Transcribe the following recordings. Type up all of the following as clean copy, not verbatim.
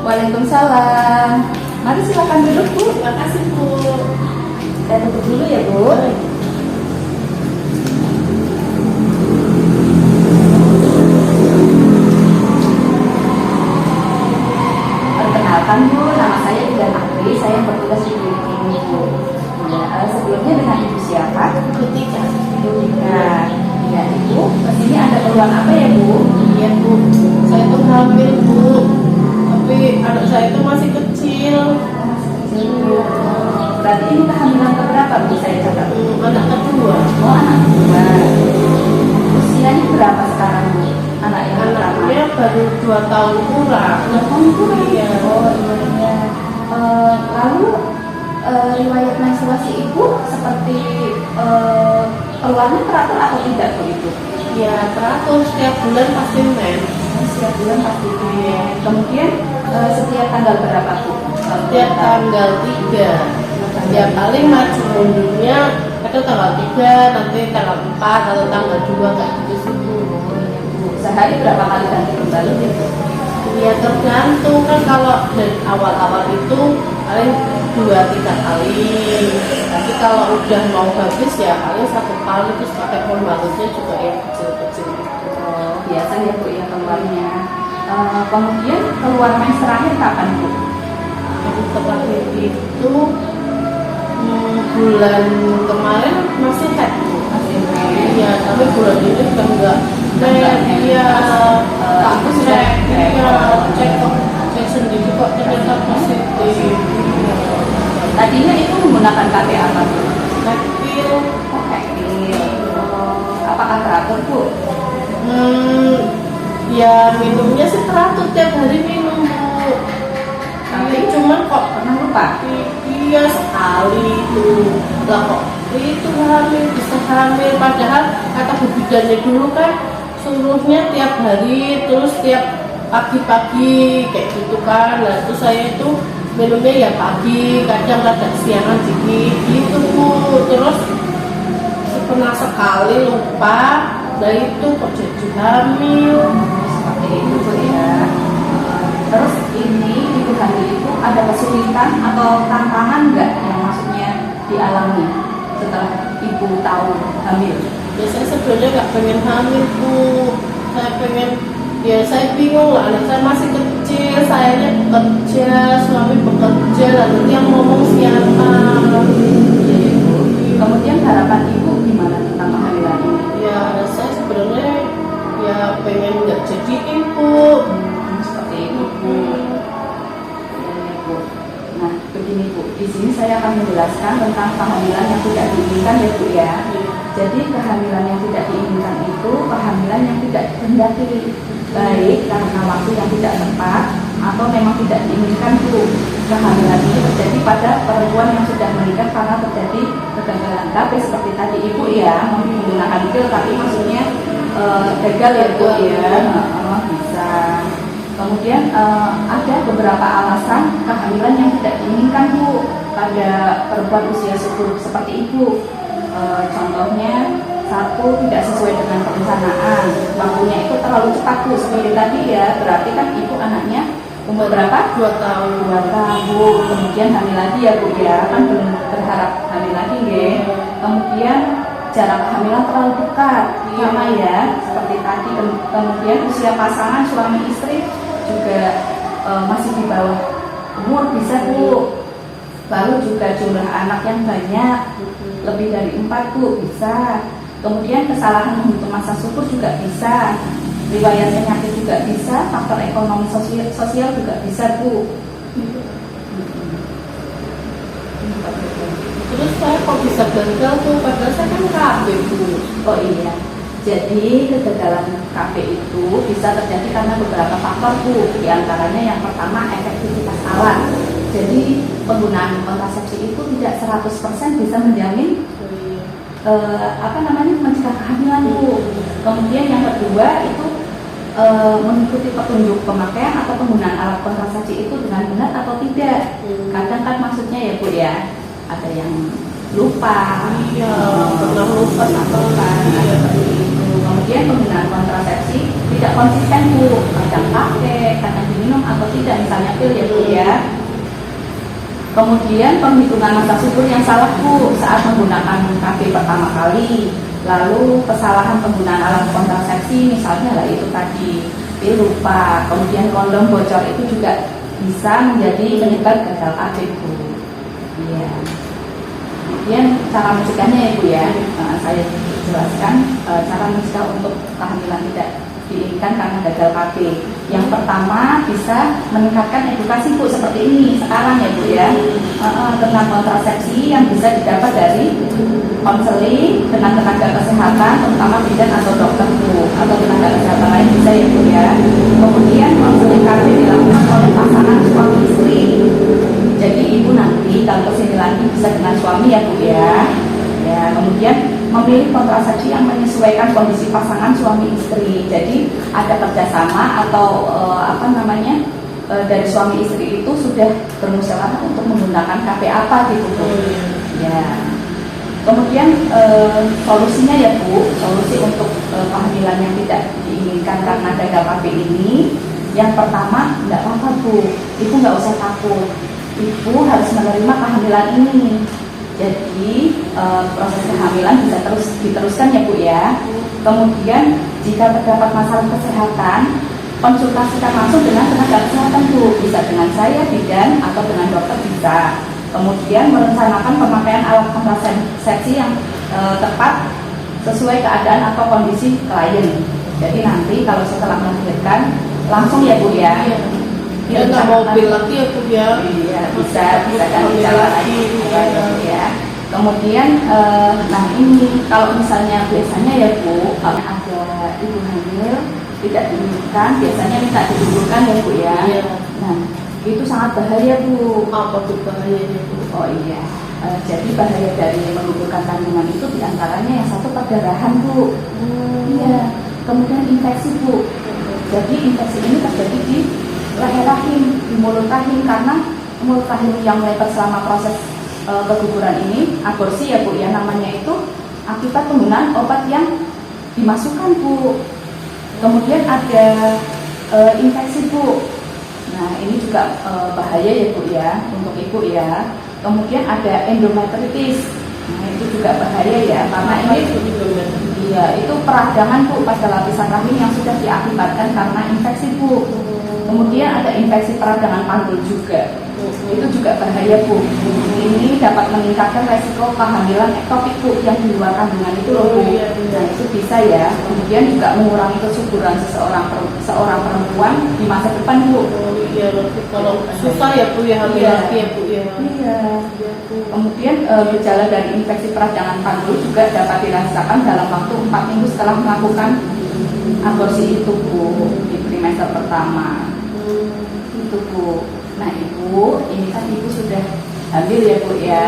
Waalaikumsalam. Mari silakan duduk, Bu. Terima kasih, Bu. Saya tutup dulu ya, Bu. Perkenalkan, Bu, nama saya Ida Akri. Saya bertugas di klinik ini, Bu. Ya, sebelumnya dengan Ibu siapa? Bu Tika. Ibu Tika. Ya, Ibu, kesini ada keluhan apa ya, Bu? Iya, Bu. Saya tuh hamil, Bu. Tapi anak saya itu masih kecil. Berarti ini kehamilan keberapa, Bu? Saya catat. Anak kedua. Oh, anak kedua. Usianya berapa sekarang, Bu? Anak yang pertama? Anaknya baru 2 tahun kurang. Iya. Oh, iya. Lalu riwayat menstruasi Ibu seperti keluarnya teratur atau tidak, Bu, Ibu? Ya, teratur setiap bulan pasti mens. Setiap bulan pasti. Kemudian setiap tanggal berapa, Bu? Setiap tanggal 3. Ya paling maju mundurnya itu tanggal 3, nanti tanggal 4 atau tanggal 2 kayak gitu sih, Bu. Sehari berapa kali ganti kembali, Bu? Ya tergantung kan, kalau dari awal-awal itu paling 2-3 kali. Tapi kalau udah mau habis ya paling 1 kali, terus pakai pembalutnya juga yang kecil-kecil gitu. Biasa ya, Bu, ya keluarnya. Kemudian keluar mens terakhir kapan, Bu? Jadi terakhir itu bulan kemarin masih head, Bu. Masih Iya, tapi bulan ini udah enggak. Iya, aku sudah cek sendiri kok ternyata positif. tadinya itu menggunakan KP apa, Bu? Kecil. Oh, kekil. Apakah teratur, Bu? Ya minumnya sih teratur, tiap hari minum, Bu. Tapi cuman kok Pernah lupa? iya sekali itu lah, kok itu hamil, bisa hamil, padahal kata bu bidannya dulu kan suruhnya tiap hari, terus tiap pagi-pagi kayak gitu kan. Nah itu saya itu minumnya ya pagi, kadang rada siangan dikit gitu, Bu. Terus pernah sekali lupa, nah itu kok jadi hamil. Seperti itu, Bu, ya. Terus ini ibu hamil itu ada kesulitan atau tantangan nggak yang maksudnya dialami setelah ibu tahu hamil? Ya saya sebenarnya nggak pengen hamil, Bu. Saya pengen, ya saya bingung lah, anak saya masih kecil, sayanya bekerja, suami bekerja, lalu yang ngomong siapa? Jadi, Bu, kemudian harapan ibu gimana tentang kehamilan ini? Ya saya sebenarnya ya pengen nggak jadi ibu. Seperti itu, Bu. Ya, Bu. Nah, begini, Bu, di sini saya akan menjelaskan tentang kehamilan yang tidak diinginkan, ya, Bu, ya. Jadi kehamilan yang tidak diinginkan itu kehamilan yang tidak dikehendaki, baik karena waktu yang tidak tepat atau memang tidak diinginkan, Bu. Kehamilan ini terjadi pada perempuan yang sudah menikah karena terjadi kegagalan KB seperti tadi Ibu ya, menggunakan pil tapi maksudnya gagal ya, Bu, ya. Bisa. Kemudian ada beberapa alasan kehamilan yang tidak diinginkan, Bu, pada perempuan usia subur seperti Ibu. Contohnya, 1, tidak sesuai dengan perencanaan, waktunya itu terlalu cepat, Bu, seperti tadi ya. Berarti kan ibu anaknya umur berapa? 2 tahun. 2 tahun. Kemudian hamil lagi ya, Bu, ya. Kan belum berharap hamil lagi ya. Kemudian jarak kehamilan terlalu dekat, sama ya, seperti tadi. Kemudian usia pasangan suami istri juga masih di bawah umur, bisa, Bu. Lalu juga jumlah anak yang banyak, lebih dari 4, Bu, bisa. Kemudian kesalahan menghitung masa subur juga bisa. Riwayat penyakit juga bisa, faktor ekonomi sosial juga bisa, Bu. Terus saya kok bisa gagal, tuh, padahal saya kan KB, Bu. Oh iya, jadi kegagalan KB itu bisa terjadi karena beberapa faktor, Bu. Di antaranya yang pertama efektivitas alat. Jadi penggunaan kontrasepsi itu tidak 100% bisa menjamin mencegah kehamilan, Bu. Kemudian yang kedua itu mengikuti petunjuk pemakaian atau penggunaan alat kontrasepsi itu dengan benar atau tidak. Kadang kan maksudnya ya, Bu, ya, ada yang lupa, pernah lupa atau Kemudian penggunaan kontrasepsi tidak konsisten, Bu, kadang pakai, kadang diminum atau tidak. tidak misalnya pil ya Bu ya. Kemudian penghitungan masa subur yang salah Bu saat menggunakan KB pertama kali. Lalu kesalahan penggunaan alat kontrasepsi misalnya lah itu tadi pil lupa, kemudian kondom bocor itu juga bisa menjadi penyebab gagal KB Bu. Iya. Kemudian cara mencegahnya ya Bu ya, saya jelaskan cara mencegah untuk kehamilan tidak diinginkan karena gagal KB. Yang pertama bisa meningkatkan edukasi Bu seperti ini sekarang ya Bu ya, tentang kontrasepsi yang bisa didapat dari konseling dengan tenaga kesehatan, terutama bidan atau dokter Bu atau tenaga kesehatan lain bisa ya Bu ya. Kemudian konseling KB dilakukan oleh pasangan suami istri. Jadi ibu nanti kalau kesini lagi bisa dengan suami ya Bu ya. Ya, kemudian memilih kontrasepsi yang menyesuaikan kondisi pasangan suami istri. Jadi ada kerjasama atau dari suami istri itu sudah bermusyawarah untuk menggunakan KB apa gitu Bu. Ya. Kemudian solusinya ya Bu, solusi untuk kehamilan yang tidak diinginkan karena gagal KB ini, yang pertama nggak apa-apa Bu, ibu nggak usah takut, ibu harus menerima kehamilan ini. Jadi proses kehamilan bisa terus diteruskan ya Bu ya. Kemudian jika terdapat masalah kesehatan, konsultasikan langsung dengan tenaga kesehatan Bu, bisa dengan saya, bidan atau dengan dokter bisa. Kemudian merencanakan pemakaian alat kontrasepsi yang tepat sesuai keadaan atau kondisi klien. Jadi nanti kalau setelah melahirkan langsung ya Bu ya. Ya nggak mau pil lagi ya Bu ya. Iya bisa ganti jalan lagi ya. Kemudian nah ini kalau misalnya biasanya ya Bu, kalau ada ibu hamil tidak diinginkan biasanya minta digugurkan ya Bu ya. Nah itu sangat bahaya Bu. Apa tuh bahayanya Bu? Oh iya, jadi bahaya dari menggugurkan kandungan itu diantaranya yang satu perdarahan Bu. Iya, kemudian infeksi Bu. Jadi infeksi ini terjadi di leher rahim, di mulut rahim karena mulut rahim yang lebar selama proses keguguran ini, aborsi ya Bu ya namanya itu akibat penggunaan obat yang dimasukkan Bu. Kemudian ada infeksi Bu. Nah ini juga bahaya ya Bu ya untuk ibu ya. Kemudian ada endometritis. Nah itu juga bahaya ya karena ini iya itu peradangan Bu pada lapisan rahim yang sudah diakibatkan karena infeksi Bu. Kemudian ada infeksi peradangan panggul juga. Itu juga bahaya Bu. Ini dapat meningkatkan resiko kehamilan ektopik Bu yang di luar kandungan itu loh Bu. Nah itu bisa ya. Kemudian juga mengurangi kesuburan seorang perempuan di masa depan Bu. Iya, kalau susah ya Bu ya hamil lagi ya Bu ya. Iya. Kemudian gejala dari infeksi peradangan panggul juga dapat dirasakan dalam waktu 4 minggu setelah melakukan aborsi itu Bu di trimester pertama. Itu Bu. Nah Ibu, ini kan Ibu sudah hamil ya Bu ya.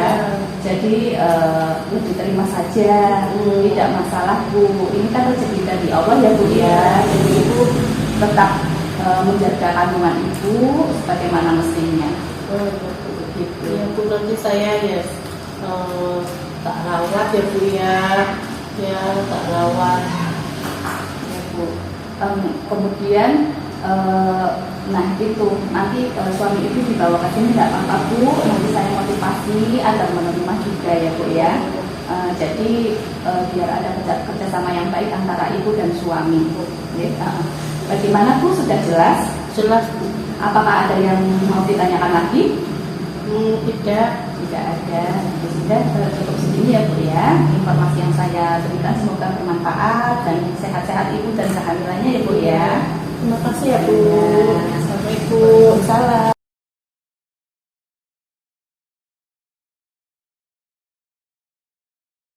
Jadi diterima saja, tidak masalah Bu. Ini kan rezeki dari Allah ya Bu ya. Jadi Ibu tetap menjaga kandungan Ibu sebagaimana mestinya. Gitu. Ya Bu nanti saya ya tak rawat ya Bu ya. Ya tak rawat Ya Bu. Kemudian nah itu nanti suami ibu dibawa ke sini tidak apa-apa Bu, nanti saya motivasi agar menerima juga ya Bu ya. Jadi biar ada kerjasama yang baik antara ibu dan suami Bu. Bagaimana Bu, sudah jelas? Jelas Bu. Apakah ada yang mau ditanyakan lagi? Tidak ada. Sudah cukup segini ya Bu ya. Informasi yang saya berikan semoga bermanfaat dan sehat-sehat ibu dan kehamilannya ya Bu ya. Terima kasih ya Bu. Assalamualaikum. Waalaikumsalam.